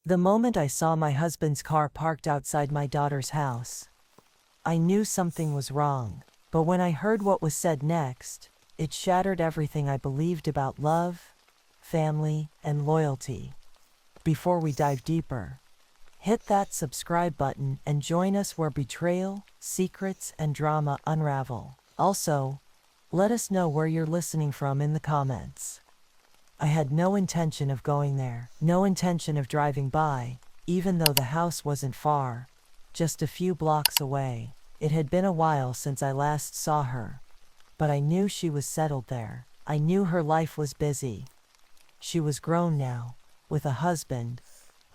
The moment I saw my husband's car parked outside my daughter's house, I knew something was wrong. But when I heard what was said next, it shattered everything I believed about love, family, and loyalty. Before we dive deeper, hit that subscribe button and join us where betrayal, secrets, and drama unravel. Also, let us know where you're listening from in the comments. I had no intention of going there, no intention of driving by, even though the house wasn't far, just a few blocks away. It had been a while since I last saw her, but I knew she was settled there. I knew her life was busy. She was grown now, with a husband,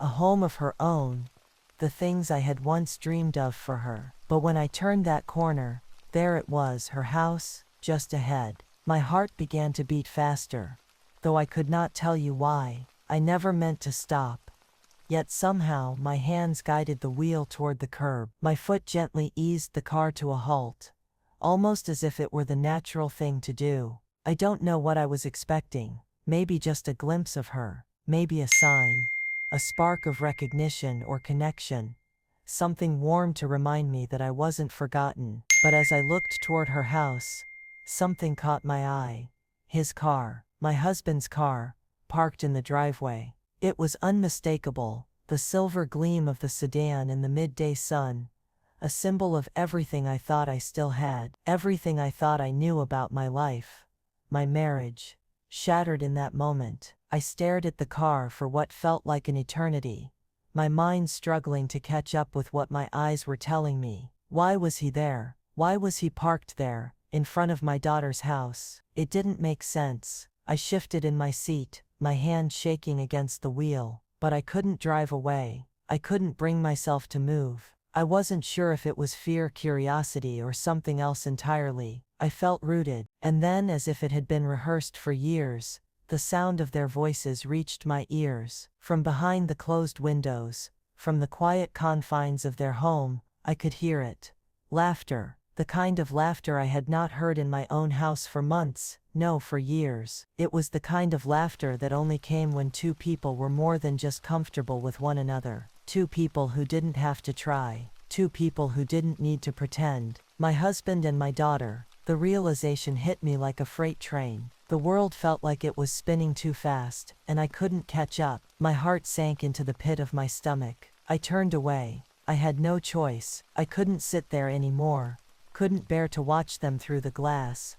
a home of her own, the things I had once dreamed of for her. But when I turned that corner, there it was, her house, just ahead. My heart began to beat faster, though I could not tell you why. I never meant to stop. Yet somehow my hands guided the wheel toward the curb. My foot gently eased the car to a halt, almost as if it were the natural thing to do. I don't know what I was expecting. Maybe just a glimpse of her, maybe a sign, a spark of recognition or connection, something warm to remind me that I wasn't forgotten. But as I looked toward her house, something caught my eye. His car, my husband's car, parked in the driveway. It was unmistakable, the silver gleam of the sedan in the midday sun, a symbol of everything I thought I still had, everything I thought I knew about my life, my marriage. Shattered in that moment, I stared at the car for what felt like an eternity, my mind struggling to catch up with what my eyes were telling me. Why was he there? Why was he parked there, in front of my daughter's house? It didn't make sense. I shifted in my seat, my hand shaking against the wheel, but I couldn't drive away. I couldn't bring myself to move. I wasn't sure if it was fear, curiosity, or something else entirely. I felt rooted, and then, as if it had been rehearsed for years, the sound of their voices reached my ears. From behind the closed windows, from the quiet confines of their home, I could hear it. Laughter, the kind of laughter I had not heard in my own house for months, no, for years. It was the kind of laughter that only came when two people were more than just comfortable with one another. Two people who didn't have to try. Two people who didn't need to pretend. My husband and my daughter. The realization hit me like a freight train. The world felt like it was spinning too fast, and I couldn't catch up. My heart sank into the pit of my stomach. I turned away. I had no choice. I couldn't sit there anymore. Couldn't bear to watch them through the glass.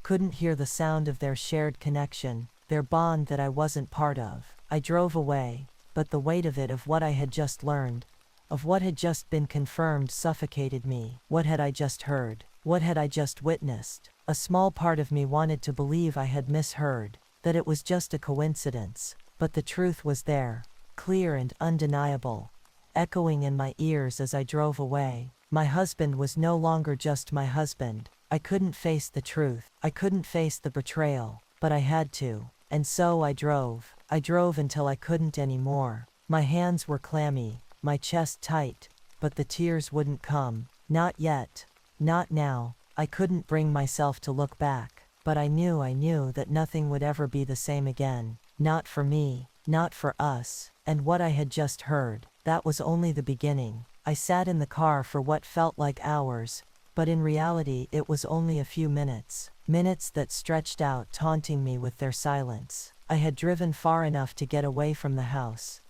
Couldn't hear the sound of their shared connection, their bond that I wasn't part of. I drove away, but the weight of it, of what I had just learned, of what had just been confirmed, suffocated me. What had I just heard? What had I just witnessed? A small part of me wanted to believe I had misheard, that it was just a coincidence, but the truth was there, clear and undeniable, echoing in my ears as I drove away. My husband was no longer just my husband. I couldn't face the truth. I couldn't face the betrayal, but I had to. And so I drove. I drove until I couldn't anymore. My hands were clammy, my chest tight, but the tears wouldn't come. Not yet. Not now. I couldn't bring myself to look back, but I knew that nothing would ever be the same again. Not for me, not for us. And what I had just heard, that was only the beginning. I sat in the car for what felt like hours, but in reality it was only a few minutes. Minutes that stretched out, taunting me with their silence. I had driven far enough to get away from the house.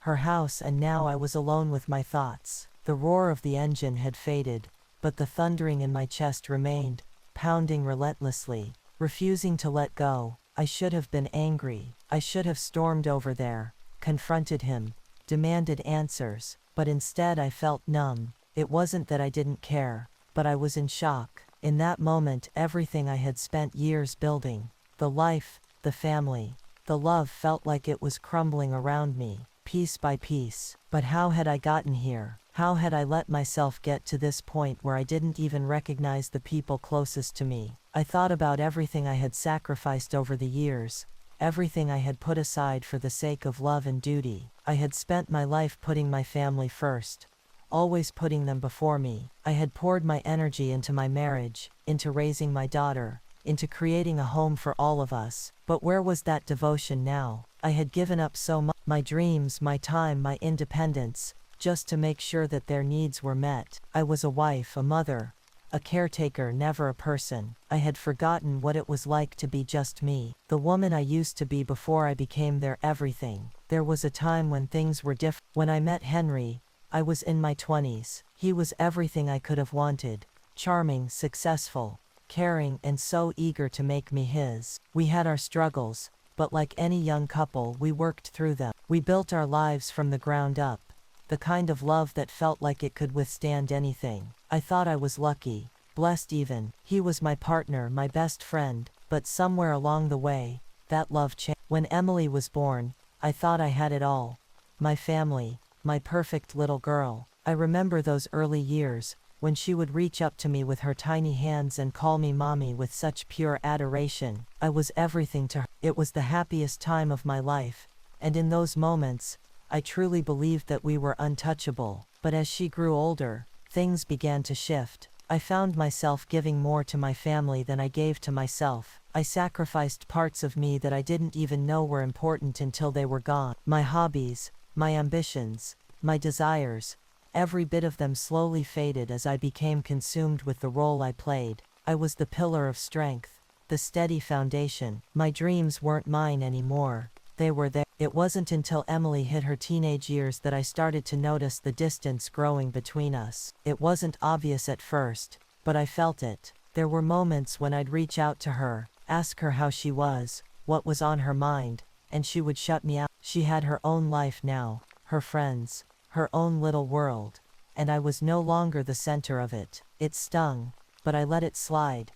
Her house, and now I was alone with my thoughts. The roar of the engine had faded, but the thundering in my chest remained, pounding relentlessly, refusing to let go. I should have been angry. I should have stormed over there, confronted him, demanded answers, but instead I felt numb. It wasn't that I didn't care, but I was in shock. In that moment, everything I had spent years building, the life, the family, the love, felt like it was crumbling around me, piece by piece. But how had I gotten here? How had I let myself get to this point where I didn't even recognize the people closest to me? I thought about everything I had sacrificed over the years, everything I had put aside for the sake of love and duty. I had spent my life putting my family first, always putting them before me. I had poured my energy into my marriage, into raising my daughter, into creating a home for all of us. But where was that devotion now? I had given up so much. my dreams, my time, my independence, just to make sure that their needs were met. I was a wife, a mother, a caretaker, never a person. I had forgotten what it was like to be just me, the woman I used to be before I became their everything. There was a time when things were different. When I met Henry, I was in my 20s. He was everything I could have wanted: charming, successful, caring, and so eager to make me his. We had our struggles, but like any young couple, we worked through them. We built our lives from the ground up, the kind of love that felt like it could withstand anything. I thought I was lucky, blessed even. He was my partner, my best friend, but somewhere along the way, that love changed. When Emily was born, I thought I had it all: my family, my perfect little girl. I remember those early years, when she would reach up to me with her tiny hands and call me mommy with such pure adoration. I was everything to her. It was the happiest time of my life, and in those moments, I truly believed that we were untouchable. But as she grew older, things began to shift. I found myself giving more to my family than I gave to myself. I sacrificed parts of me that I didn't even know were important until they were gone. My hobbies, my ambitions, my desires, every bit of them slowly faded as I became consumed with the role I played. I was the pillar of strength, the steady foundation. My dreams weren't mine anymore. They were there. It wasn't until Emily hit her teenage years that I started to notice the distance growing between us. It wasn't obvious at first, but I felt it. There were moments when I'd reach out to her, ask her how she was, what was on her mind, and she would shut me out. She had her own life now, her friends, her own little world, and I was no longer the center of it. It stung, but I let it slide.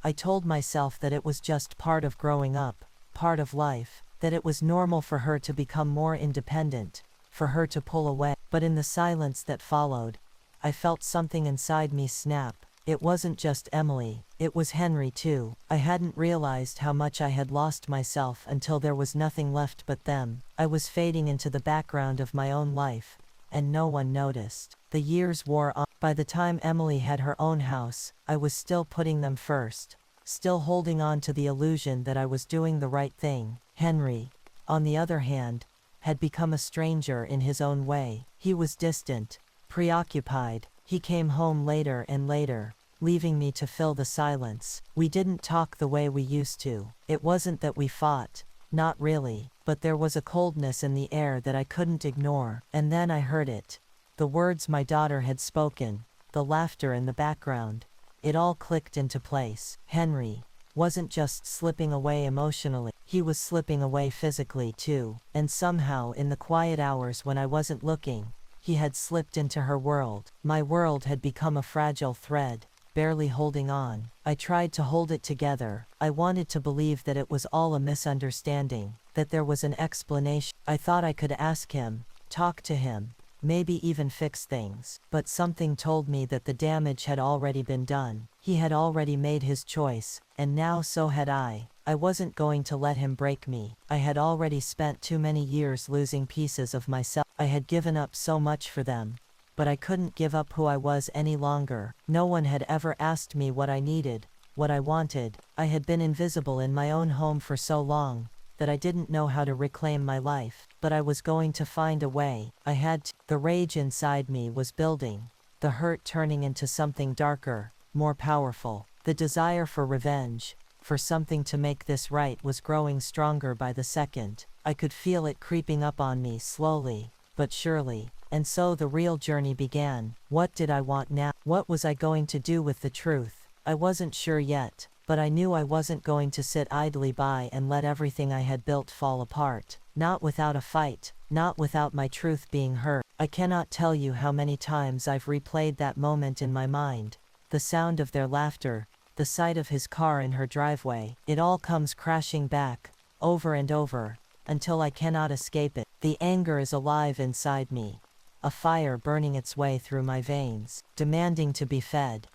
I told myself that it was just part of growing up, part of life, that it was normal for her to become more independent, for her to pull away. But in the silence that followed, I felt something inside me snap. It wasn't just Emily, it was Henry too. I hadn't realized how much I had lost myself until there was nothing left but them. I was fading into the background of my own life, and no one noticed. The years wore on. By the time Emily had her own house, I was still putting them first, still holding on to the illusion that I was doing the right thing. Henry, on the other hand, had become a stranger in his own way. He was distant, preoccupied. He came home later and later, leaving me to fill the silence. We didn't talk the way we used to. It wasn't that we fought, not really, but there was a coldness in the air that I couldn't ignore. And then I heard it. The words my daughter had spoken, the laughter in the background. It all clicked into place. Henry wasn't just slipping away emotionally, he was slipping away physically too. And somehow, in the quiet hours when I wasn't looking, he had slipped into her world. My world had become a fragile thread, barely holding on. I tried to hold it together. I wanted to believe that it was all a misunderstanding, that there was an explanation. I thought I could ask him, talk to him, maybe even fix things. But something told me that the damage had already been done. He had already made his choice, and now so had I. I wasn't going to let him break me. I had already spent too many years losing pieces of myself. I had given up so much for them, but I couldn't give up who I was any longer. No one had ever asked me what I needed, what I wanted. I had been invisible in my own home for so long that I didn't know how to reclaim my life. But I was going to find a way. I had to. The rage inside me was building, the hurt turning into something darker, more powerful. The desire for revenge, for something to make this right, was growing stronger by the second. I could feel it creeping up on me slowly, but surely. And so the real journey began. What did I want now? What was I going to do with the truth? I wasn't sure yet, but I knew I wasn't going to sit idly by and let everything I had built fall apart. Not without a fight, not without my truth being heard. I cannot tell you how many times I've replayed that moment in my mind. The sound of their laughter, the sight of his car in her driveway. It all comes crashing back, over and over, until I cannot escape it. The anger is alive inside me, a fire burning its way through my veins, demanding to be fed.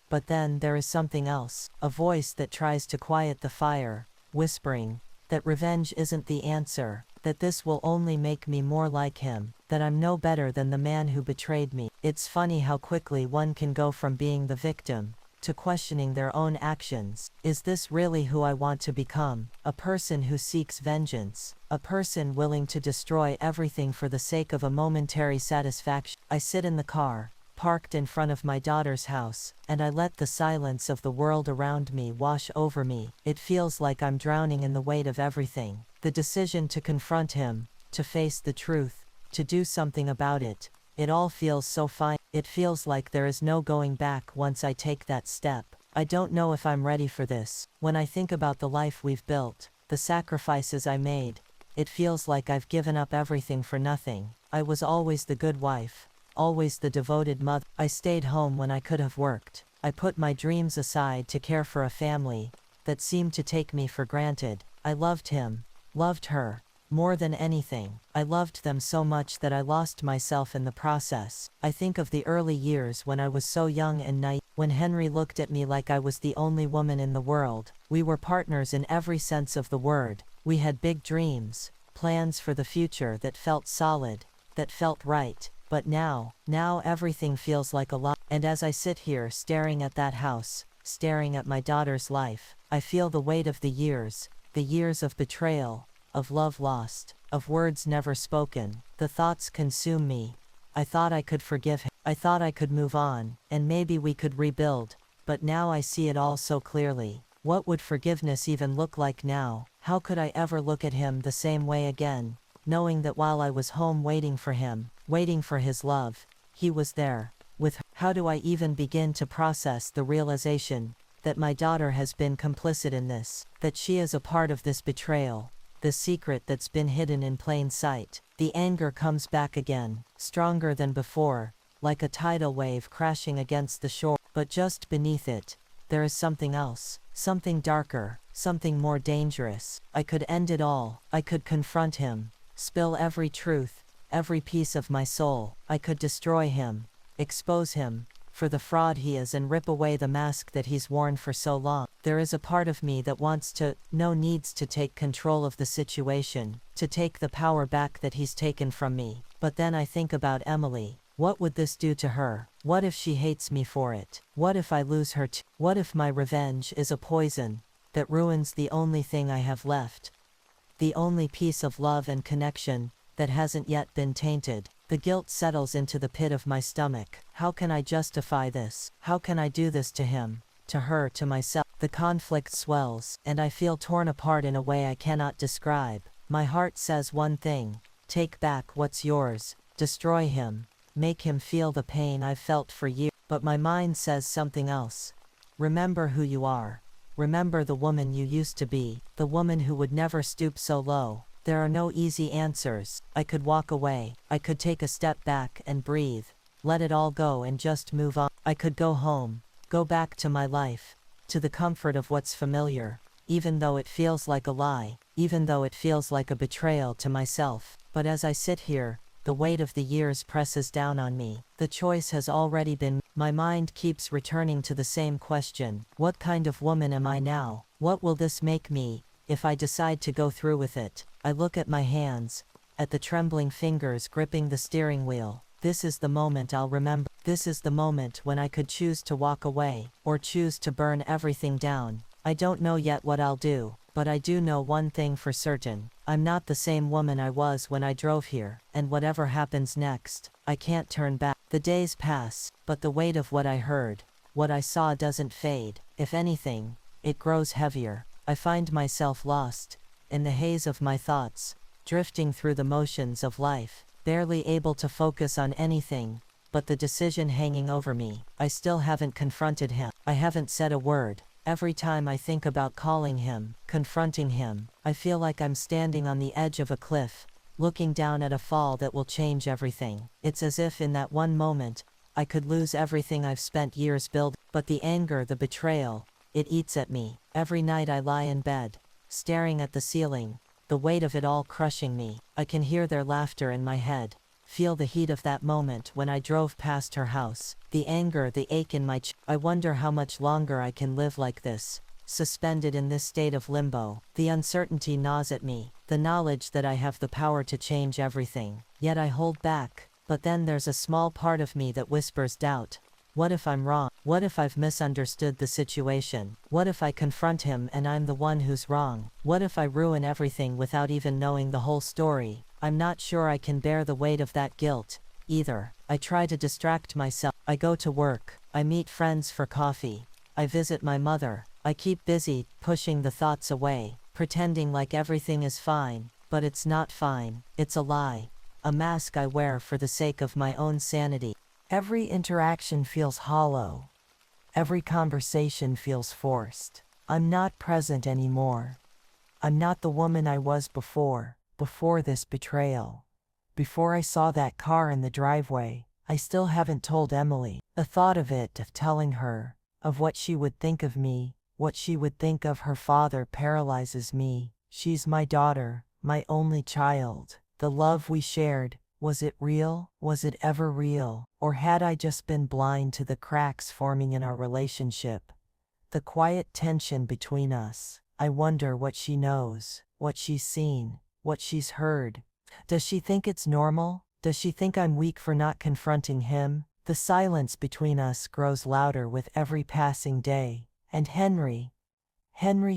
But then there is something else, a voice that tries to quiet the fire, whispering that revenge isn't the answer, that this will only make me more like him, that I'm no better than the man who betrayed me. It's funny how quickly one can go from being the victim to questioning their own actions. Is this really who I want to become? A person who seeks vengeance, a person willing to destroy everything for the sake of a momentary satisfaction. I sit in the car, parked in front of my daughter's house, and I let the silence of the world around me wash over me. It feels like I'm drowning in the weight of everything. The decision to confront him, to face the truth, to do something about it. It all feels so fine. It feels like there is no going back once I take that step. I don't know if I'm ready for this. When I think about the life we've built, the sacrifices I made, it feels like I've given up everything for nothing. I was always the good wife, always the devoted mother. I stayed home when I could have worked. I put my dreams aside to care for a family that seemed to take me for granted. I loved him, loved her. More than anything, I loved them so much that I lost myself in the process. I think of the early years when I was so young and naive, when Henry looked at me like I was the only woman in the world. We were partners in every sense of the word. We had big dreams, plans for the future that felt solid, that felt right. But now everything feels like a lie. And as I sit here staring at that house, staring at my daughter's life, I feel the weight of the years of betrayal, of love lost, of words never spoken. The thoughts consume me. I thought I could forgive him. I thought I could move on, and maybe we could rebuild. But now I see it all so clearly. What would forgiveness even look like now? How could I ever look at him the same way again, knowing that while I was home waiting for him, waiting for his love, he was there, with her? How do I even begin to process the realization that my daughter has been complicit in this, that she is a part of this betrayal? The secret that's been hidden in plain sight. The anger comes back again, stronger than before, like a tidal wave crashing against the shore. But just beneath it, there is something else, something darker, something more dangerous. I could end it all. I could confront him, spill every truth, every piece of my soul. I could destroy him, expose him for the fraud he is, and rip away the mask that he's worn for so long. There is a part of me that needs to take control of the situation, to take the power back that he's taken from me. But then I think about Emily. What would this do to her? What if she hates me for it? What if I lose her too? What if my revenge is a poison that ruins the only thing I have left? The only piece of love and connection that hasn't yet been tainted. The guilt settles into the pit of my stomach. How can I justify this? How can I do this to him, to her, to myself? The conflict swells, and I feel torn apart in a way I cannot describe. My heart says one thing: take back what's yours, destroy him, make him feel the pain I've felt for years. But my mind says something else. Remember who you are. Remember the woman you used to be, the woman who would never stoop so low. There are no easy answers. I could walk away. I could take a step back and breathe. Let it all go and just move on. I could go home. Go back to my life. To the comfort of what's familiar. Even though it feels like a lie. Even though it feels like a betrayal to myself. But as I sit here, the weight of the years presses down on me. The choice has already been. My mind keeps returning to the same question. What kind of woman am I now? What will this make me, if I decide to go through with it? I look at my hands, at the trembling fingers gripping the steering wheel. This is the moment I'll remember. This is the moment when I could choose to walk away, or choose to burn everything down. I don't know yet what I'll do, but I do know one thing for certain. I'm not the same woman I was when I drove here, and whatever happens next, I can't turn back. The days pass, but the weight of what I heard, what I saw doesn't fade. If anything, it grows heavier. I find myself lost in the haze of my thoughts, drifting through the motions of life, barely able to focus on anything but the decision hanging over me. I still haven't confronted him. I haven't said a word. Every time I think about calling him, confronting him, I feel like I'm standing on the edge of a cliff, looking down at a fall that will change everything. It's as if in that one moment, I could lose everything I've spent years building. But the anger, the betrayal, it eats at me. Every night I lie in bed, staring at the ceiling, the weight of it all crushing me. I can hear their laughter in my head, feel the heat of that moment when I drove past her house, the anger, the ache in my chest. I wonder how much longer I can live like this, suspended in this state of limbo. The uncertainty gnaws at me, the knowledge that I have the power to change everything. Yet I hold back. But then there's a small part of me that whispers doubt. What if I'm wrong? What if I've misunderstood the situation? What if I confront him and I'm the one who's wrong? What if I ruin everything without even knowing the whole story? I'm not sure I can bear the weight of that guilt, either. I try to distract myself. I go to work. I meet friends for coffee. I visit my mother. I keep busy, pushing the thoughts away, pretending like everything is fine, but it's not fine. It's a lie. A mask I wear for the sake of my own sanity. Every interaction feels hollow. Every conversation feels forced. I'm not present anymore. I'm not the woman I was before this betrayal. Before I saw that car in the driveway, I still haven't told Emily. The thought of telling her, of what she would think of me, what she would think of her father paralyzes me. She's my daughter, my only child. The love we shared, was it real? Was it ever real? Or had I just been blind to the cracks forming in our relationship? The quiet tension between us. I wonder what she knows, what she's seen, what she's heard. Does she think it's normal? Does she think I'm weak for not confronting him? The silence between us grows louder with every passing day. And Henry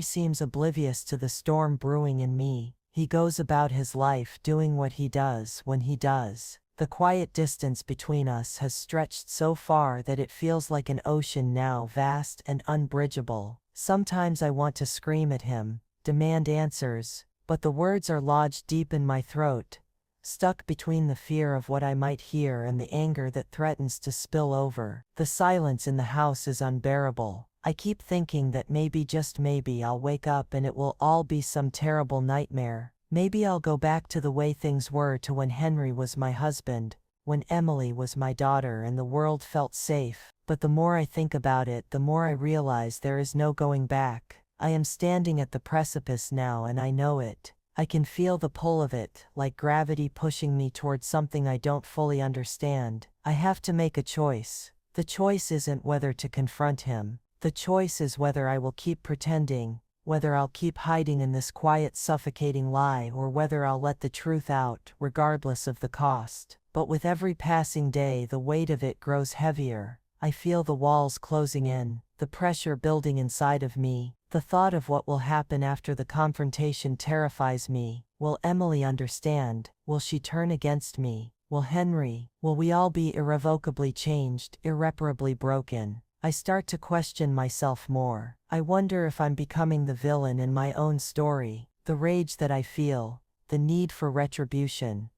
seems oblivious to the storm brewing in me. He goes about his life doing what he does when he does. The quiet distance between us has stretched so far that it feels like an ocean now, vast and unbridgeable. Sometimes I want to scream at him, demand answers, but the words are lodged deep in my throat, stuck between the fear of what I might hear and the anger that threatens to spill over. The silence in the house is unbearable. I keep thinking that maybe, just maybe, I'll wake up and it will all be some terrible nightmare. Maybe I'll go back to the way things were, to when Henry was my husband, when Emily was my daughter and the world felt safe. But the more I think about it, the more I realize there is no going back. I am standing at the precipice now and I know it. I can feel the pull of it, like gravity pushing me towards something I don't fully understand. I have to make a choice. The choice isn't whether to confront him. The choice is whether I will keep pretending, whether I'll keep hiding in this quiet, suffocating lie, or whether I'll let the truth out, regardless of the cost. But with every passing day, the weight of it grows heavier. I feel the walls closing in, the pressure building inside of me. The thought of what will happen after the confrontation terrifies me. Will Emily understand? Will she turn against me? Will Henry? Will we all be irrevocably changed, irreparably broken? I start to question myself more. I wonder if I'm becoming the villain in my own story. The rage that I feel, the need for retribution.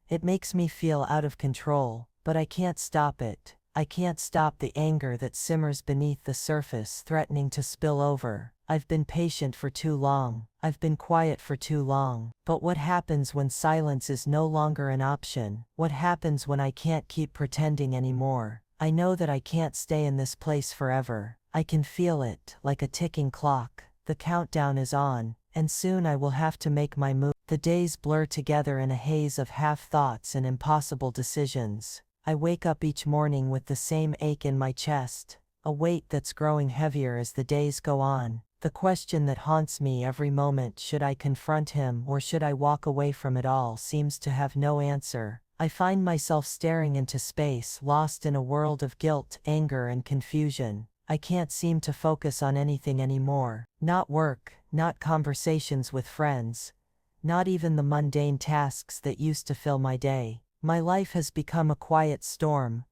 It makes me feel out of control, but I can't stop it. I can't stop the anger that simmers beneath the surface, threatening to spill over. I've been patient for too long. I've been quiet for too long. But what happens when silence is no longer an option? What happens when I can't keep pretending anymore? I know that I can't stay in this place forever. I can feel it, like a ticking clock. The countdown is on, and soon I will have to make my move. The days blur together in a haze of half-thoughts and impossible decisions. I wake up each morning with the same ache in my chest, a weight that's growing heavier as the days go on. The question that haunts me every moment, should I confront him or should I walk away from it all, seems to have no answer. I find myself staring into space, lost in a world of guilt, anger, and confusion. I can't seem to focus on anything anymore. Not work, not conversations with friends, not even the mundane tasks that used to fill my day. My life has become a quiet storm,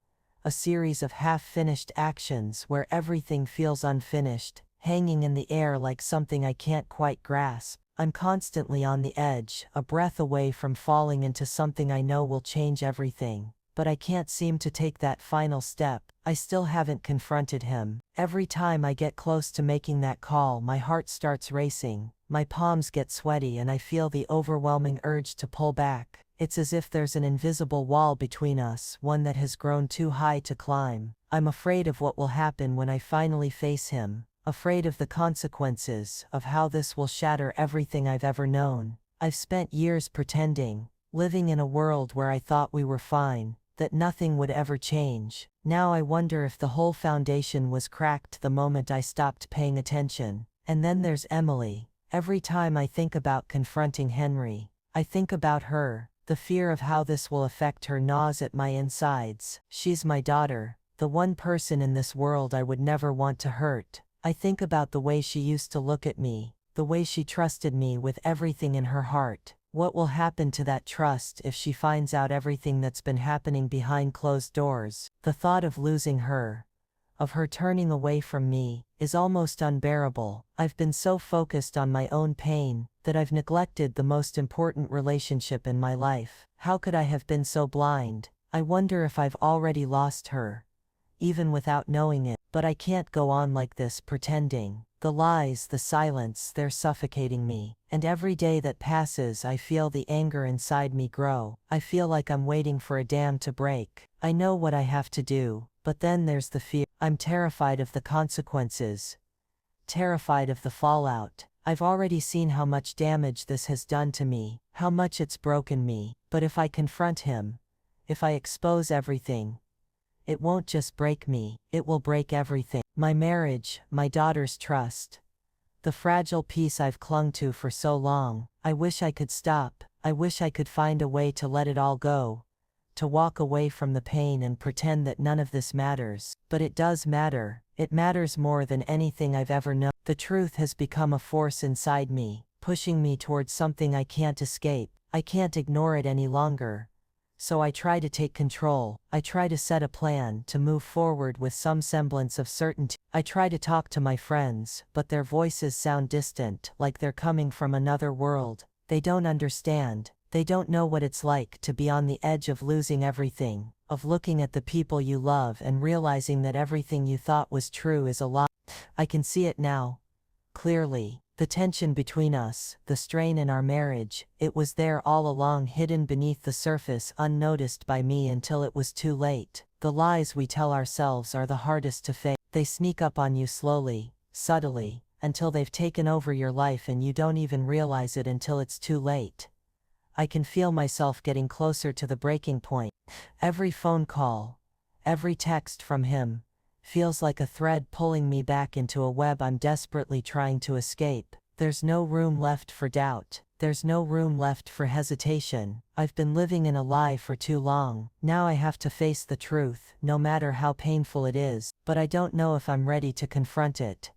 a series of half-finished actions where everything feels unfinished, hanging in the air like something I can't quite grasp. I'm constantly on the edge, a breath away from falling into something I know will change everything. But I can't seem to take that final step. I still haven't confronted him. Every time I get close to making that call, my heart starts racing, my palms get sweaty, and I feel the overwhelming urge to pull back. It's as if there's an invisible wall between us, one that has grown too high to climb. I'm afraid of what will happen when I finally face him. Afraid of the consequences, of how this will shatter everything I've ever known. I've spent years pretending, living in a world where I thought we were fine, that nothing would ever change. Now I wonder if the whole foundation was cracked the moment I stopped paying attention. And then there's Emily. Every time I think about confronting Henry, I think about her. The fear of how this will affect her gnaws at my insides. She's my daughter, the one person in this world I would never want to hurt. I think about the way she used to look at me, the way she trusted me with everything in her heart. What will happen to that trust if she finds out everything that's been happening behind closed doors? The thought of losing her, of her turning away from me, is almost unbearable. I've been so focused on my own pain that I've neglected the most important relationship in my life. How could I have been so blind? I wonder if I've already lost her, even without knowing it. But I can't go on like this pretending. The lies, the silence, they're suffocating me. And every day that passes I feel the anger inside me grow. I feel like I'm waiting for a dam to break. I know what I have to do, but then there's the fear. I'm terrified of the consequences, terrified of the fallout. I've already seen how much damage this has done to me, how much it's broken me. But if I confront him, if I expose everything, it won't just break me, it will break everything. My marriage, my daughter's trust, the fragile piece I've clung to for so long. I wish I could stop. I wish I could find a way to let it all go, to walk away from the pain and pretend that none of this matters. But it does matter. It matters more than anything I've ever known. The truth has become a force inside me, pushing me towards something I can't escape. I can't ignore it any longer. So I try to take control. I try to set a plan to move forward with some semblance of certainty. I try to talk to my friends, but their voices sound distant, like they're coming from another world. They don't understand. They don't know what it's like to be on the edge of losing everything, of looking at the people you love and realizing that everything you thought was true is a lie. I can see it now, clearly. The tension between us, the strain in our marriage, it was there all along, hidden beneath the surface, unnoticed by me until it was too late. The lies we tell ourselves are the hardest to face. They sneak up on you slowly, subtly, until they've taken over your life and you don't even realize it until it's too late. I can feel myself getting closer to the breaking point. Every phone call, every text from him, feels like a thread pulling me back into a web I'm desperately trying to escape. There's no room left for doubt. There's no room left for hesitation. I've been living in a lie for too long. Now I have to face the truth, no matter how painful it is. But I don't know if I'm ready to confront it.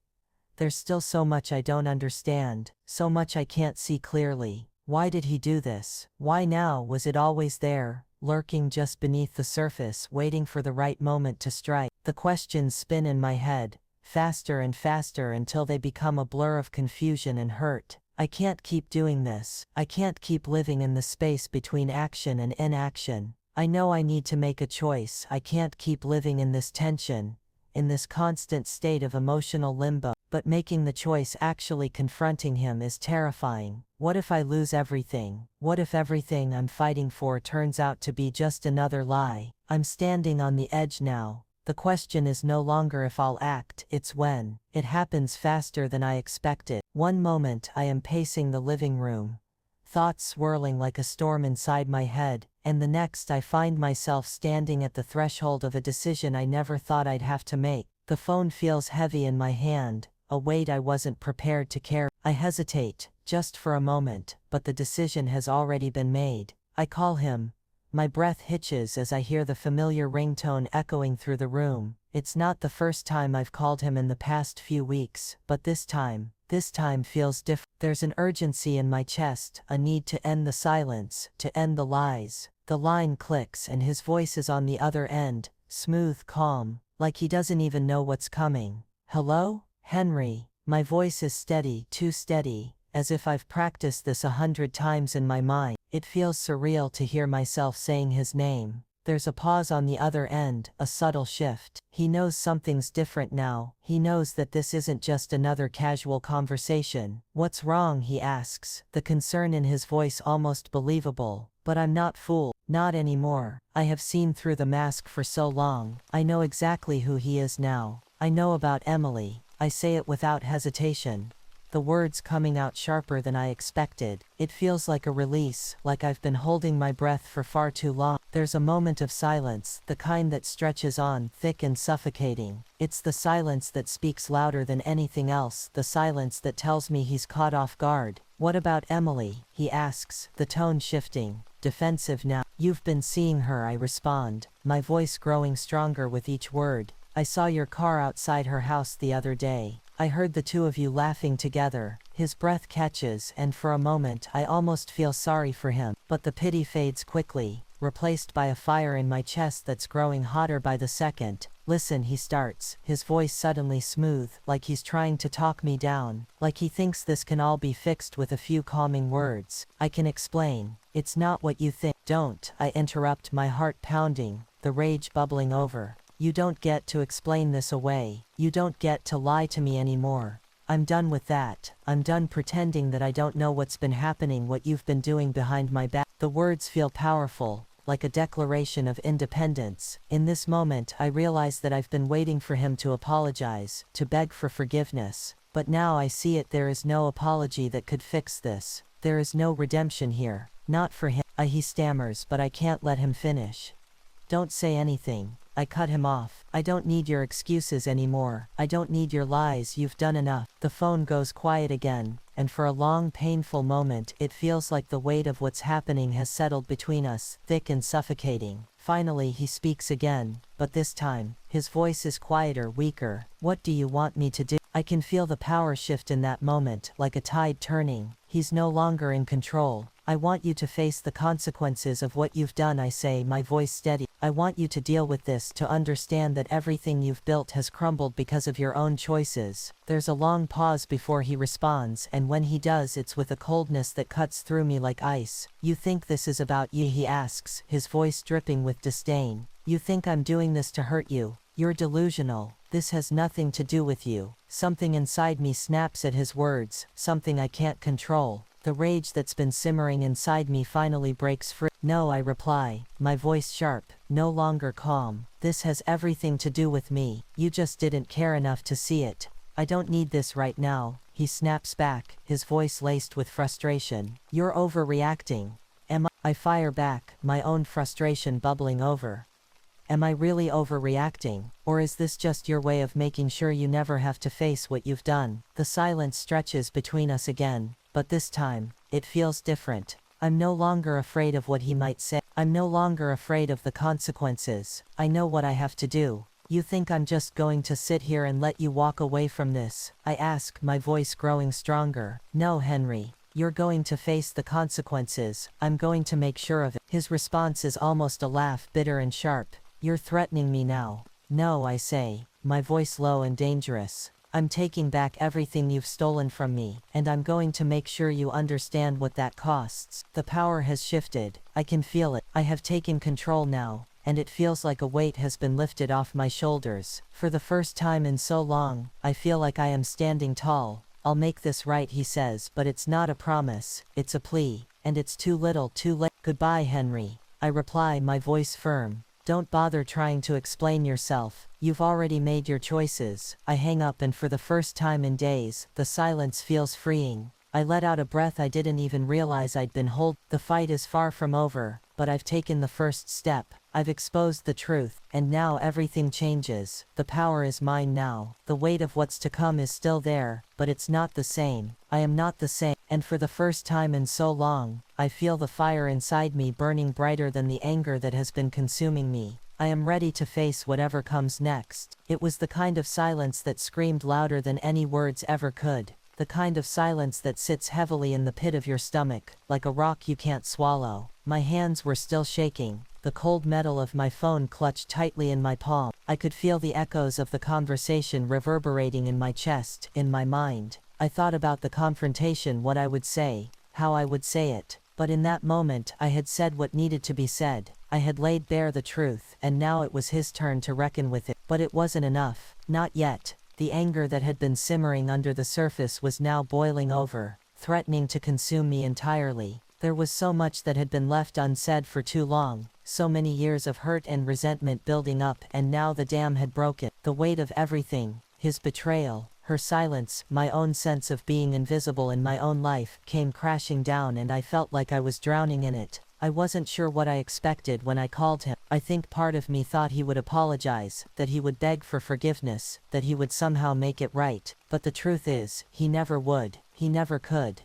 There's still so much I don't understand, so much I can't see clearly. Why did he do this? Why now? Was it always there, lurking just beneath the surface, waiting for the right moment to strike? The questions spin in my head, faster and faster until they become a blur of confusion and hurt. I can't keep doing this. I can't keep living in the space between action and inaction. I know I need to make a choice. I can't keep living in this tension, in this constant state of emotional limbo. But making the choice, actually confronting him, is terrifying. What if I lose everything? What if everything I'm fighting for turns out to be just another lie? I'm standing on the edge now. The question is no longer if I'll act, it's when. It happens faster than I expected. One moment I am pacing the living room, thoughts swirling like a storm inside my head, and the next I find myself standing at the threshold of a decision I never thought I'd have to make. The phone feels heavy in my hand, a weight I wasn't prepared to carry. I hesitate, just for a moment, but the decision has already been made. I call him. My breath hitches as I hear the familiar ringtone echoing through the room. It's not the first time I've called him in the past few weeks, but this time feels different. There's an urgency in my chest, a need to end the silence, to end the lies. The line clicks and his voice is on the other end, smooth, calm, like he doesn't even know what's coming. Hello? Henry. My voice is steady, too steady, as if I've practiced this 100 times in my mind. It feels surreal to hear myself saying his name. There's a pause on the other end, a subtle shift. He knows something's different now. He knows that this isn't just another casual conversation. What's wrong? He asks, the concern in his voice almost believable. But I'm not fooled. Not anymore. I have seen through the mask for so long. I know exactly who he is now. I know about Emily. I say it without hesitation, the words coming out sharper than I expected. It feels like a release, like I've been holding my breath for far too long. There's a moment of silence, the kind that stretches on, thick and suffocating. It's the silence that speaks louder than anything else, the silence that tells me he's caught off guard. What about Emily? He asks, the tone shifting, defensive now. You've been seeing her, I respond, my voice growing stronger with each word. I saw your car outside her house the other day. I heard the two of you laughing together. His breath catches, and for a moment I almost feel sorry for him. But the pity fades quickly, replaced by a fire in my chest that's growing hotter by the second. Listen, he starts, his voice suddenly smooth, like he's trying to talk me down, like he thinks this can all be fixed with a few calming words. I can explain. It's not what you think. Don't, I interrupt, my heart pounding, the rage bubbling over. You don't get to explain this away. You don't get to lie to me anymore. I'm done with that. I'm done pretending that I don't know what's been happening, what you've been doing behind my back. The words feel powerful, like a declaration of independence. In this moment, I realize that I've been waiting for him to apologize, to beg for forgiveness. But now I see it, there is no apology that could fix this. There is no redemption here. Not for him. He stammers, but I can't let him finish. Don't say anything. I cut him off. I don't need your excuses anymore. I don't need your lies, you've done enough. The phone goes quiet again, and for a long, painful moment, it feels like the weight of what's happening has settled between us, thick and suffocating. Finally, he speaks again, but this time, his voice is quieter, weaker. What do you want me to do? I can feel the power shift in that moment, like a tide turning. He's no longer in control. I want you to face the consequences of what you've done, I say, my voice steady. I want you to deal with this, to understand that everything you've built has crumbled because of your own choices. There's a long pause before he responds, and when he does, it's with a coldness that cuts through me like ice. You think this is about you? He asks, his voice dripping with disdain. You think I'm doing this to hurt you? You're delusional. This has nothing to do with you. Something inside me snaps at his words, something I can't control. The rage that's been simmering inside me finally breaks free. No, I reply, my voice sharp, no longer calm. This has everything to do with me. You just didn't care enough to see it. I don't need this right now. He snaps back, his voice laced with frustration. You're overreacting. I fire back, my own frustration bubbling over. Am I really overreacting? Or is this just your way of making sure you never have to face what you've done? The silence stretches between us again. But this time, it feels different. I'm no longer afraid of what he might say. I'm no longer afraid of the consequences. I know what I have to do. You think I'm just going to sit here and let you walk away from this? I ask, my voice growing stronger. No, Henry. You're going to face the consequences. I'm going to make sure of it. His response is almost a laugh, bitter and sharp. You're threatening me now. No, I say, my voice low and dangerous. I'm taking back everything you've stolen from me, and I'm going to make sure you understand what that costs. The power has shifted. I can feel it. I have taken control now, and it feels like a weight has been lifted off my shoulders. For the first time in so long, I feel like I am standing tall. I'll make this right, he says, but it's not a promise. It's a plea, and it's too little, too late. Goodbye, Henry. I reply, my voice firm. Don't bother trying to explain yourself. You've already made your choices. I hang up, and for the first time in days, the silence feels freeing. I let out a breath I didn't even realize I'd been holding. The fight is far from over, but I've taken the first step. I've exposed the truth, and now everything changes. The power is mine now. The weight of what's to come is still there, but it's not the same. I am not the same, and for the first time in so long, I feel the fire inside me burning brighter than the anger that has been consuming me. I am ready to face whatever comes next. It was the kind of silence that screamed louder than any words ever could. The kind of silence that sits heavily in the pit of your stomach, like a rock you can't swallow. My hands were still shaking. The cold metal of my phone clutched tightly in my palm. I could feel the echoes of the conversation reverberating in my chest, in my mind. I thought about the confrontation, what I would say, how I would say it. But in that moment, I had said what needed to be said. I had laid bare the truth, and now it was his turn to reckon with it. But it wasn't enough. Not yet. The anger that had been simmering under the surface was now boiling over, threatening to consume me entirely. There was so much that had been left unsaid for too long, so many years of hurt and resentment building up, and now the dam had broken. The weight of everything, his betrayal, her silence, my own sense of being invisible in my own life, came crashing down, and I felt like I was drowning in it. I wasn't sure what I expected when I called him. I think part of me thought he would apologize, that he would beg for forgiveness, that he would somehow make it right. But the truth is, he never would. He never could.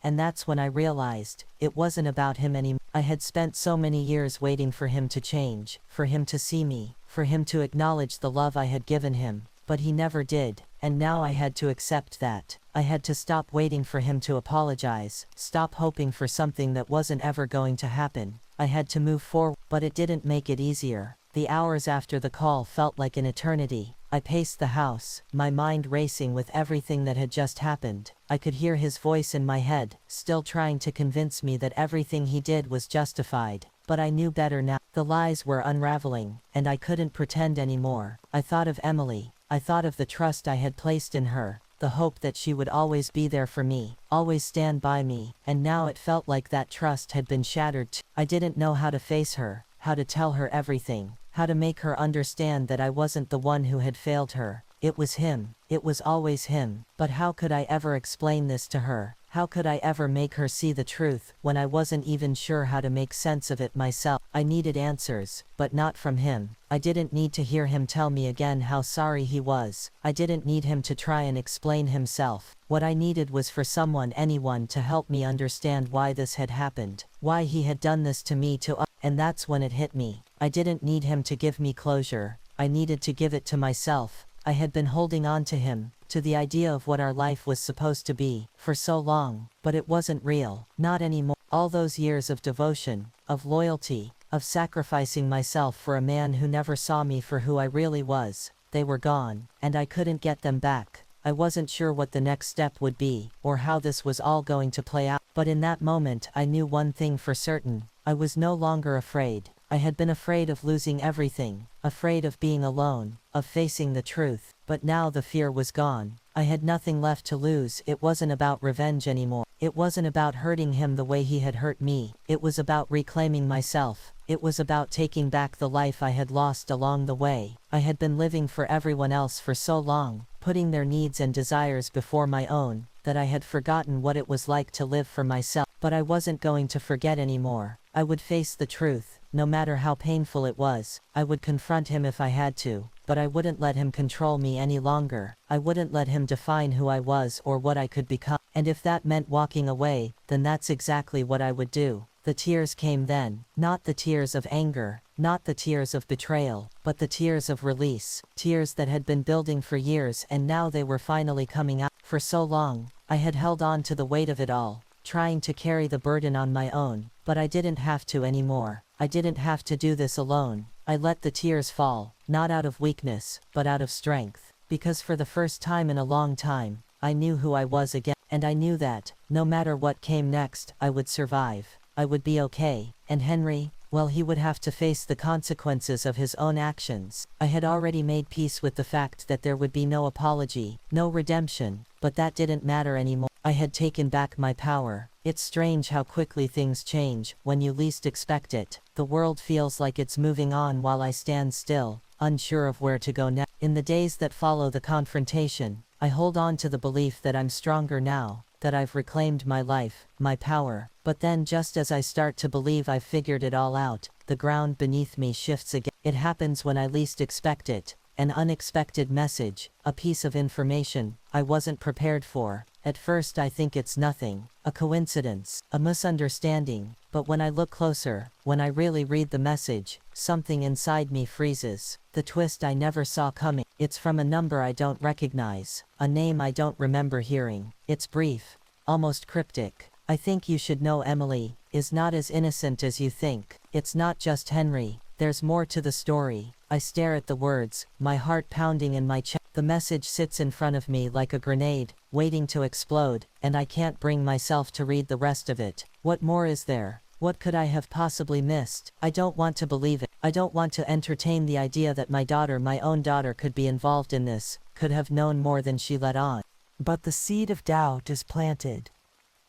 And that's when I realized, it wasn't about him anymore. I had spent so many years waiting for him to change, for him to see me, for him to acknowledge the love I had given him, but he never did, and now I had to accept that. I had to stop waiting for him to apologize, stop hoping for something that wasn't ever going to happen. I had to move forward, but it didn't make it easier. The hours after the call felt like an eternity. I paced the house, my mind racing with everything that had just happened. I could hear his voice in my head, still trying to convince me that everything he did was justified. But I knew better now. The lies were unraveling, and I couldn't pretend anymore. I thought of Emily. I thought of the trust I had placed in her, the hope that she would always be there for me, always stand by me, and now it felt like that trust had been shattered too. I didn't know how to face her, how to tell her everything, how to make her understand that I wasn't the one who had failed her. It was him. It was always him. But how could I ever explain this to her? How could I ever make her see the truth, when I wasn't even sure how to make sense of it myself? I needed answers, but not from him. I didn't need to hear him tell me again how sorry he was. I didn't need him to try and explain himself. What I needed was for someone, anyone, to help me understand why this had happened, why he had done this to me too. And that's when it hit me. I didn't need him to give me closure. I needed to give it to myself. I had been holding on to him, to the idea of what our life was supposed to be, for so long, but it wasn't real, not anymore. All those years of devotion, of loyalty, of sacrificing myself for a man who never saw me for who I really was, they were gone, and I couldn't get them back. I wasn't sure what the next step would be, or how this was all going to play out. But in that moment I knew one thing for certain. I was no longer afraid. I had been afraid of losing everything, afraid of being alone, of facing the truth, but now the fear was gone. I had nothing left to lose. It wasn't about revenge anymore. It wasn't about hurting him the way he had hurt me. It was about reclaiming myself. It was about taking back the life I had lost along the way. I had been living for everyone else for so long, putting their needs and desires before my own, that I had forgotten what it was like to live for myself. But I wasn't going to forget anymore. I would face the truth, no matter how painful it was. I would confront him if I had to, but I wouldn't let him control me any longer. I wouldn't let him define who I was or what I could become. And if that meant walking away, then that's exactly what I would do. The tears came then, not the tears of anger, not the tears of betrayal, but the tears of release, tears that had been building for years and now they were finally coming out. For so long, I had held on to the weight of it all, trying to carry the burden on my own, but I didn't have to anymore. I didn't have to do this alone. I let the tears fall, not out of weakness, but out of strength, because for the first time in a long time, I knew who I was again, and I knew that, no matter what came next, I would survive. I would be okay. And Henry, well, he would have to face the consequences of his own actions. I had already made peace with the fact that there would be no apology, no redemption, but that didn't matter anymore. I had taken back my power. It's strange how quickly things change when you least expect it. The world feels like it's moving on while I stand still, unsure of where to go next. In the days that follow the confrontation, I hold on to the belief that I'm stronger now, that I've reclaimed my life, my power. But then just as I start to believe I've figured it all out, the ground beneath me shifts again. It happens when I least expect it. An unexpected message, a piece of information I wasn't prepared for. At first I think it's nothing, a coincidence, a misunderstanding, but when I look closer, when I really read the message, something inside me freezes. The twist I never saw coming. It's from a number I don't recognize, a name I don't remember hearing. It's brief, almost cryptic. I think you should know Emily is not as innocent as you think. It's not just Henry. There's more to the story. I stare at the words, my heart pounding in my chest. The message sits in front of me like a grenade, waiting to explode, and I can't bring myself to read the rest of it. What more is there? What could I have possibly missed? I don't want to believe it. I don't want to entertain the idea that my daughter, my own daughter, could be involved in this, could have known more than she let on. But the seed of doubt is planted,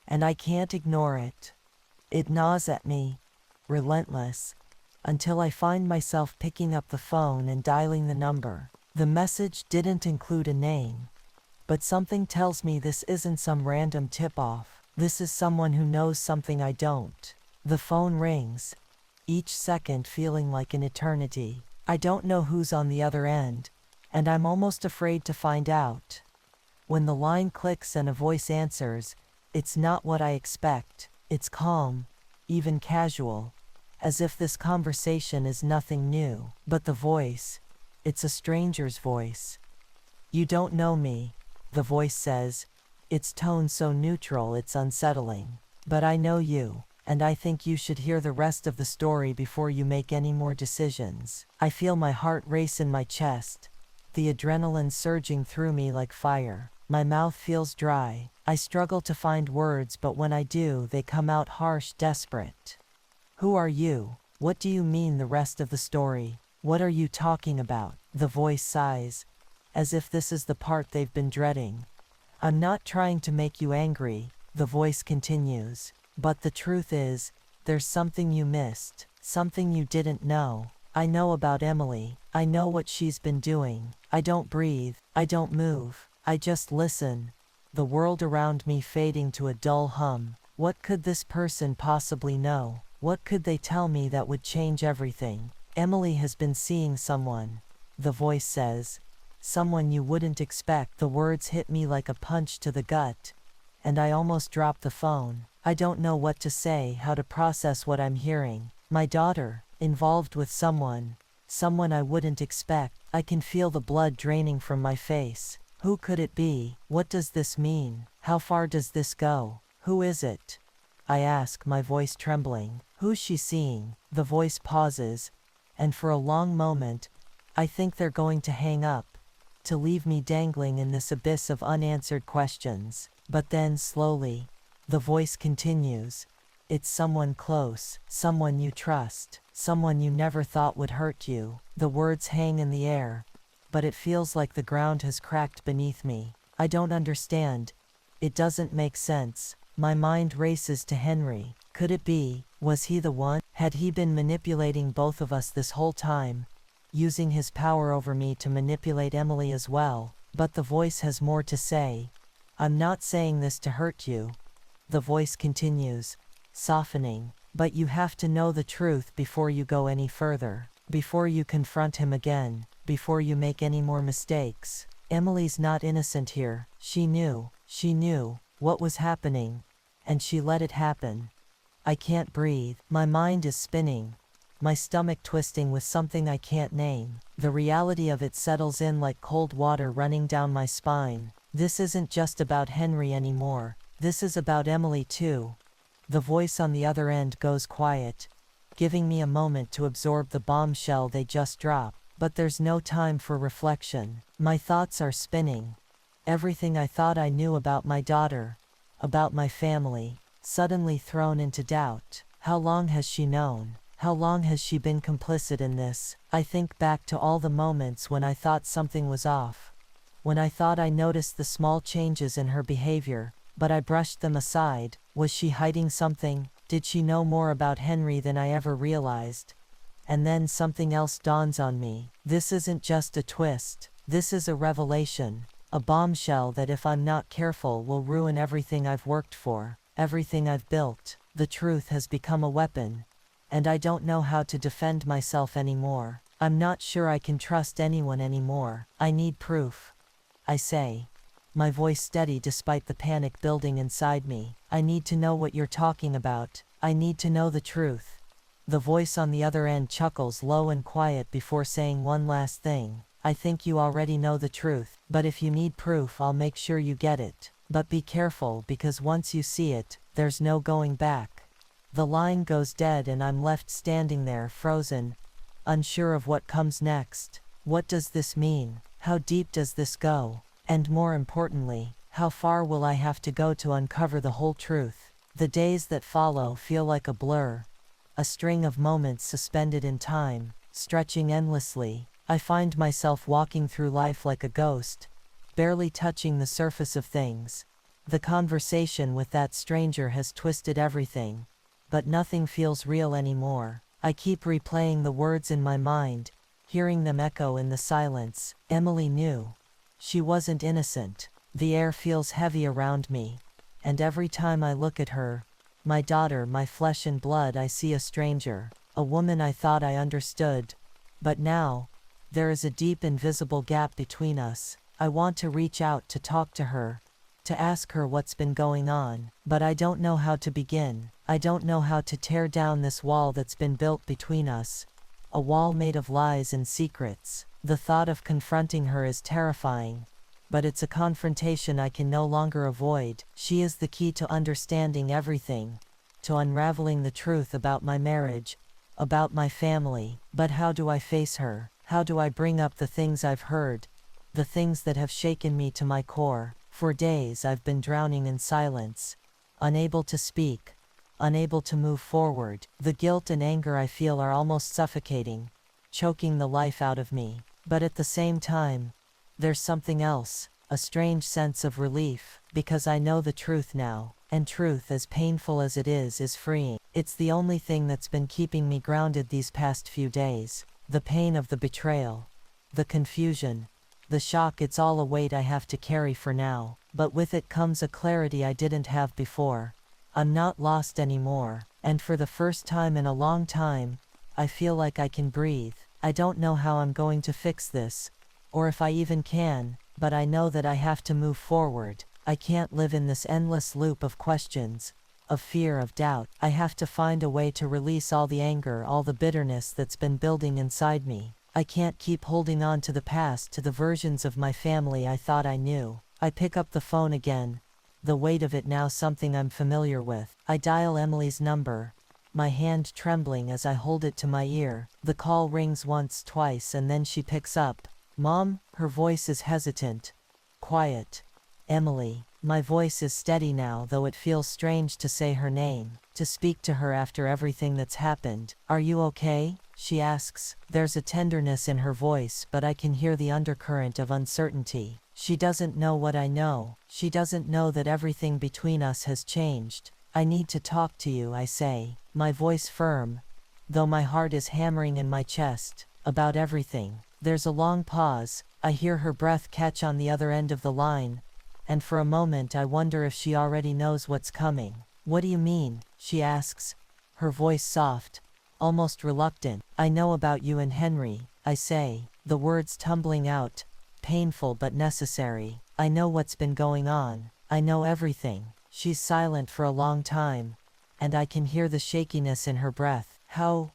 and I can't ignore it. It gnaws at me, relentless, until I find myself picking up the phone and dialing the number. The message didn't include a name, but something tells me this isn't some random tip-off. This is someone who knows something I don't. The phone rings, each second feeling like an eternity. I don't know who's on the other end, and I'm almost afraid to find out. When the line clicks and a voice answers, It's not what I expect. It's calm, even casual, as if this conversation is nothing new. But the voice, it's a stranger's voice. You don't know me, the voice says, its tone so neutral it's unsettling. But I know you, and I think you should hear the rest of the story before you make any more decisions. I feel my heart race in my chest, the adrenaline surging through me like fire. My mouth feels dry. I struggle to find words, but when I do, they come out harsh, desperate. Who are you? What do you mean the rest of the story? What are you talking about? The voice sighs, as if this is the part they've been dreading. I'm not trying to make you angry, the voice continues, but the truth is, there's something you missed, something you didn't know. I know about Emily. I know what she's been doing. I don't breathe. I don't move. I just listen. The world around me fading to a dull hum. What could this person possibly know? What could they tell me that would change everything? Emily has been seeing someone, the voice says. Someone you wouldn't expect. The words hit me like a punch to the gut, and I almost dropped the phone. I don't know what to say, how to process what I'm hearing. My daughter, involved with someone I wouldn't expect. I can feel the blood draining from my face. Who could it be? What does this mean? How far does this go? Who is it? I ask, my voice trembling. Who's she seeing? The voice pauses, and for a long moment, I think they're going to hang up, to leave me dangling in this abyss of unanswered questions. But then, slowly, the voice continues. It's someone close, someone you trust, someone you never thought would hurt you. The words hang in the air, but it feels like the ground has cracked beneath me. I don't understand. It doesn't make sense. My mind races to Henry. Could it be? Was he the one? Had he been manipulating both of us this whole time, using his power over me to manipulate Emily as well? But the voice has more to say. I'm not saying this to hurt you, the voice continues, softening, but you have to know the truth before you go any further, before you confront him again, before you make any more mistakes. Emily's not innocent here. She knew what was happening, and she let it happen. I can't breathe. My mind is spinning, my stomach twisting with something I can't name. The reality of it settles in like cold water running down my spine. This isn't just about Henry anymore. This is about Emily too. The voice on the other end goes quiet, giving me a moment to absorb the bombshell they just dropped. But there's no time for reflection. My thoughts are spinning. Everything I thought I knew about my daughter, about my family, suddenly thrown into doubt. How long has she known? How long has she been complicit in this? I think back to all the moments when I thought something was off, when I thought I noticed the small changes in her behavior, but I brushed them aside. Was she hiding something? Did she know more about Henry than I ever realized? And then something else dawns on me. This isn't just a twist. This is a revelation, a bombshell that if I'm not careful will ruin everything I've worked for, everything I've built. The truth has become a weapon, and I don't know how to defend myself anymore. I'm not sure I can trust anyone anymore. I need proof, I say, my voice steady despite the panic building inside me. I need to know what you're talking about. I need to know the truth. The voice on the other end chuckles low and quiet before saying one last thing. I think you already know the truth, but if you need proof, I'll make sure you get it. But be careful, because once you see it, there's no going back. The line goes dead and I'm left standing there frozen, unsure of what comes next. What does this mean? How deep does this go? And more importantly, how far will I have to go to uncover the whole truth? The days that follow feel like a blur, a string of moments suspended in time, stretching endlessly. I find myself walking through life like a ghost, barely touching the surface of things. The conversation with that stranger has twisted everything, but nothing feels real anymore. I keep replaying the words in my mind, hearing them echo in the silence. Emily knew. She wasn't innocent. The air feels heavy around me, and every time I look at her, my daughter, my flesh and blood, I see a stranger, a woman I thought I understood. But now, there is a deep invisible gap between us. I want to reach out to talk to her, to ask her what's been going on, but I don't know how to begin. I don't know how to tear down this wall that's been built between us, a wall made of lies and secrets. The thought of confronting her is terrifying, but it's a confrontation I can no longer avoid. She is the key to understanding everything, to unraveling the truth about my marriage, about my family. But how do I face her? How do I bring up the things I've heard, the things that have shaken me to my core? For days I've been drowning in silence, unable to speak, unable to move forward. The guilt and anger I feel are almost suffocating, choking the life out of me. But at the same time, there's something else, a strange sense of relief, because I know the truth now, and truth, as painful as it is freeing. It's the only thing that's been keeping me grounded these past few days. The pain of the betrayal, the confusion, the shock, it's all a weight I have to carry for now, but with it comes a clarity I didn't have before. I'm not lost anymore, and for the first time in a long time, I feel like I can breathe. I don't know how I'm going to fix this, or if I even can, but I know that I have to move forward. I can't live in this endless loop of questions, of fear, of doubt. I have to find a way to release all the anger, all the bitterness that's been building inside me. I can't keep holding on to the past, to the versions of my family I thought I knew. I pick up the phone again, the weight of it now something I'm familiar with. I dial Emily's number, my hand trembling as I hold it to my ear. The call rings once, twice, and then she picks up. Mom? Her voice is hesitant, quiet. Emily. My voice is steady now, though it feels strange to say her name, to speak to her after everything that's happened. Are you okay? She asks. There's a tenderness in her voice, but I can hear the undercurrent of uncertainty. She doesn't know what I know. She doesn't know that everything between us has changed. I need to talk to you, I say, my voice firm, though my heart is hammering in my chest, about everything. There's a long pause. I hear her breath catch on the other end of the line, and for a moment I wonder if she already knows what's coming. What do you mean? She asks, her voice soft, almost reluctant. I know about you and Henry, I say, the words tumbling out, painful but necessary. I know what's been going on. I know everything. She's silent for a long time, and I can hear the shakiness in her breath. How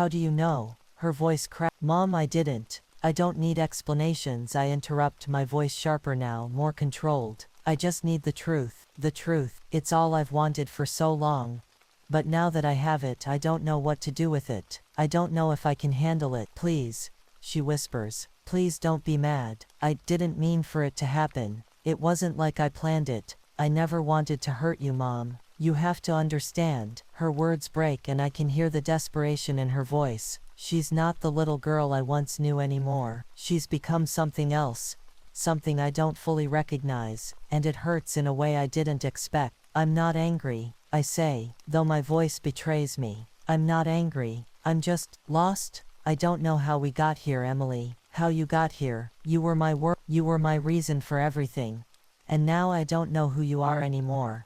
do you know? Her voice cracks. Mom, I didn't. I don't need explanations, I interrupt, my voice sharper now, more controlled. I just need the truth. The truth. It's all I've wanted for so long. But now that I have it, I don't know what to do with it. I don't know if I can handle it. Please, she whispers. Please don't be mad. I didn't mean for it to happen. It wasn't like I planned it. I never wanted to hurt you, Mom. You have to understand. Her words break and I can hear the desperation in her voice. She's not the little girl I once knew anymore. She's become something else, something I don't fully recognize, and it hurts in a way I didn't expect. I'm not angry, I say, though my voice betrays me. I'm not angry. I'm just lost. I don't know how we got here, Emily. How you got here. You were my you were my reason for everything. And now I don't know who you are anymore.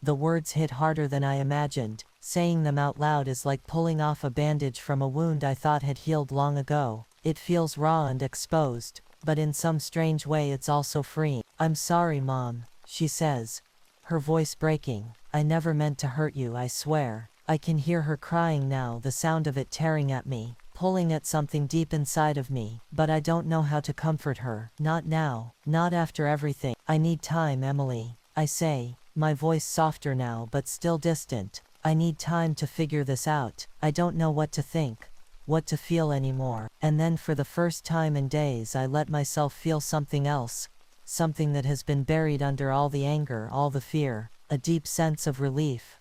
The words hit harder than I imagined. Saying them out loud is like pulling off a bandage from a wound I thought had healed long ago. It feels raw and exposed, but in some strange way it's also freeing. I'm sorry, Mom, she says, her voice breaking. I never meant to hurt you, I swear. I can hear her crying now, the sound of it tearing at me, pulling at something deep inside of me, but I don't know how to comfort her. Not now, not after everything. I need time, Emily, I say, my voice softer now but still distant. I need time to figure this out. I don't know what to think, what to feel anymore. And then for the first time in days I let myself feel something else, something that has been buried under all the anger, all the fear, a deep sense of relief.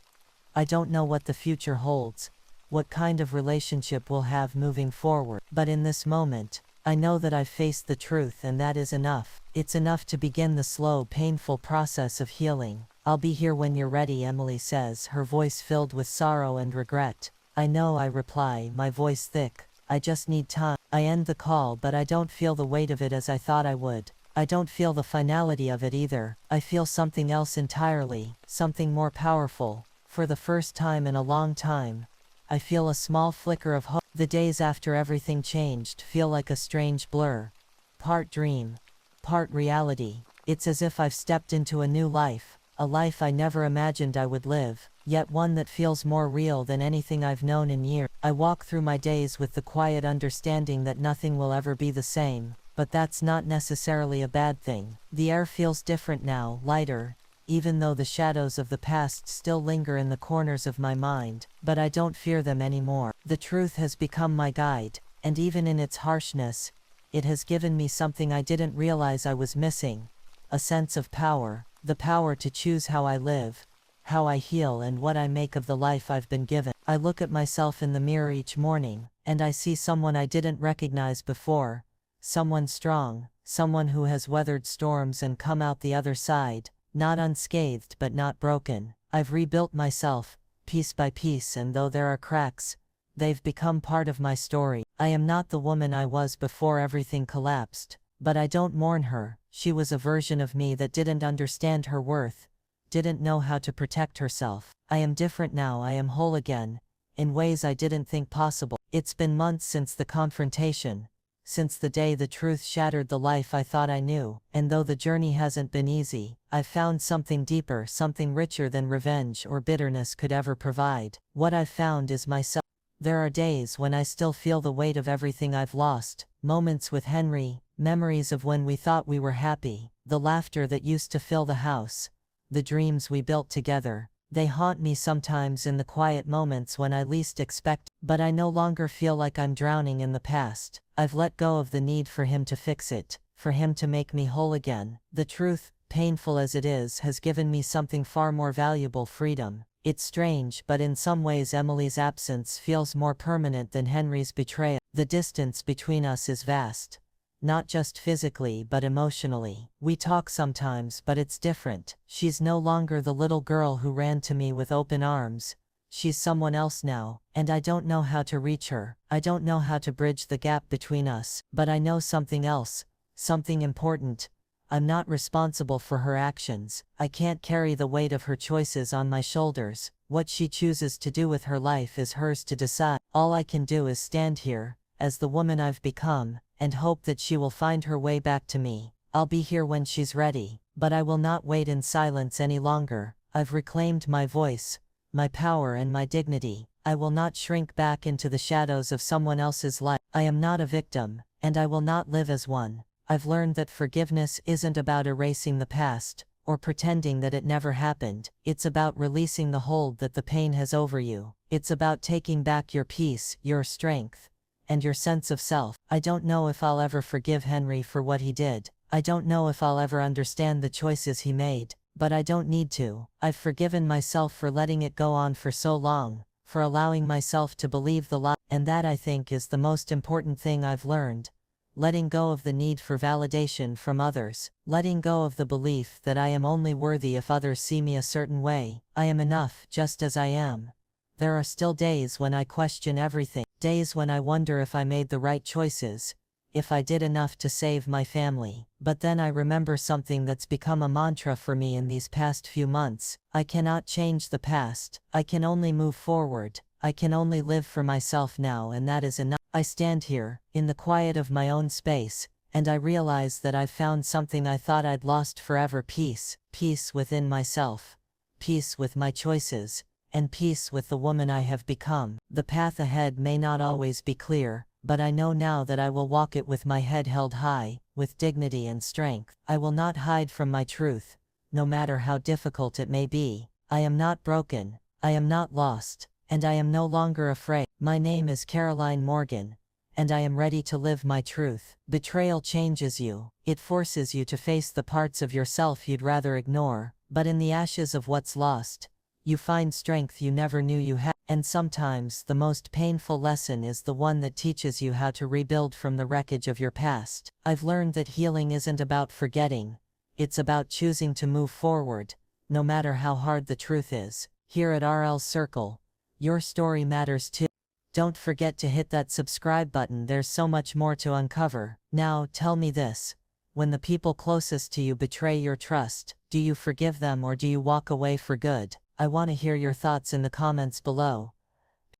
I don't know what the future holds, what kind of relationship we'll have moving forward, but in this moment, I know that I've faced the truth, and that is enough. It's enough to begin the slow, painful process of healing. I'll be here when you're ready, Emily says, her voice filled with sorrow and regret. I know, I reply, my voice thick. I just need time. I end the call, but I don't feel the weight of it as I thought I would. I don't feel the finality of it either. I feel something else entirely, something more powerful. For the first time in a long time, I feel a small flicker of hope. The days after everything changed feel like a strange blur. Part dream, part reality. It's as if I've stepped into a new life, a life I never imagined I would live, yet one that feels more real than anything I've known in years. I walk through my days with the quiet understanding that nothing will ever be the same, but that's not necessarily a bad thing. The air feels different now, lighter, even though the shadows of the past still linger in the corners of my mind, but I don't fear them anymore. The truth has become my guide, and even in its harshness, it has given me something I didn't realize I was missing: a sense of power, the power to choose how I live, how I heal, and what I make of the life I've been given. I look at myself in the mirror each morning, and I see someone I didn't recognize before, someone strong, someone who has weathered storms and come out the other side, not unscathed but not broken. I've rebuilt myself, piece by piece, and though there are cracks, they've become part of my story. I am not the woman I was before everything collapsed, but I don't mourn her. She was a version of me that didn't understand her worth, didn't know how to protect herself. I am different now. I am whole again, in ways I didn't think possible. It's been months since the confrontation, since the day the truth shattered the life I thought I knew, and though the journey hasn't been easy, I've found something deeper, something richer than revenge or bitterness could ever provide. What I've found is myself. There are days when I still feel the weight of everything I've lost, moments with Henry, memories of when we thought we were happy, the laughter that used to fill the house, the dreams we built together. They haunt me sometimes in the quiet moments when I least expect, but I no longer feel like I'm drowning in the past. I've let go of the need for him to fix it, for him to make me whole again. The truth, painful as it is, has given me something far more valuable: freedom. It's strange, but in some ways Emily's absence feels more permanent than Henry's betrayal. The distance between us is vast, not just physically but emotionally. We talk sometimes, but it's different. She's no longer the little girl who ran to me with open arms. She's someone else now, and I don't know how to reach her. I don't know how to bridge the gap between us, but I know something else, something important. I'm not responsible for her actions. I can't carry the weight of her choices on my shoulders. What she chooses to do with her life is hers to decide. All I can do is stand here, as the woman I've become, and hope that she will find her way back to me. I'll be here when she's ready, but I will not wait in silence any longer. I've reclaimed my voice, my power, and my dignity. I will not shrink back into the shadows of someone else's life. I am not a victim, and I will not live as one. I've learned that forgiveness isn't about erasing the past, or pretending that it never happened. It's about releasing the hold that the pain has over you. It's about taking back your peace, your strength, and your sense of self. I don't know if I'll ever forgive Henry for what he did. I don't know if I'll ever understand the choices he made, but I don't need to. I've forgiven myself for letting it go on for so long, for allowing myself to believe the lie, and that, I think, is the most important thing I've learned. Letting go of the need for validation from others, letting go of the belief that I am only worthy if others see me a certain way. I am enough just as I am. There are still days when I question everything, days when I wonder if I made the right choices, if I did enough to save my family. But then I remember something that's become a mantra for me in these past few months. I cannot change the past. I can only move forward. I can only live for myself now, and that is enough. I stand here, in the quiet of my own space, and I realize that I've found something I thought I'd lost forever: peace. Peace within myself, peace with my choices, and peace with the woman I have become. The path ahead may not always be clear, but I know now that I will walk it with my head held high, with dignity and strength. I will not hide from my truth, no matter how difficult it may be. I am not broken, I am not lost, and I am no longer afraid. My name is Caroline Morgan, and I am ready to live my truth. Betrayal changes you. It forces you to face the parts of yourself you'd rather ignore, but in the ashes of what's lost, you find strength you never knew you had. And sometimes the most painful lesson is the one that teaches you how to rebuild from the wreckage of your past. I've learned that healing isn't about forgetting, it's about choosing to move forward, no matter how hard the truth is. Here at RL's Circle, your story matters too. Don't forget to hit that subscribe button, there's so much more to uncover. Now, tell me this. When the people closest to you betray your trust, do you forgive them or do you walk away for good? I want to hear your thoughts in the comments below.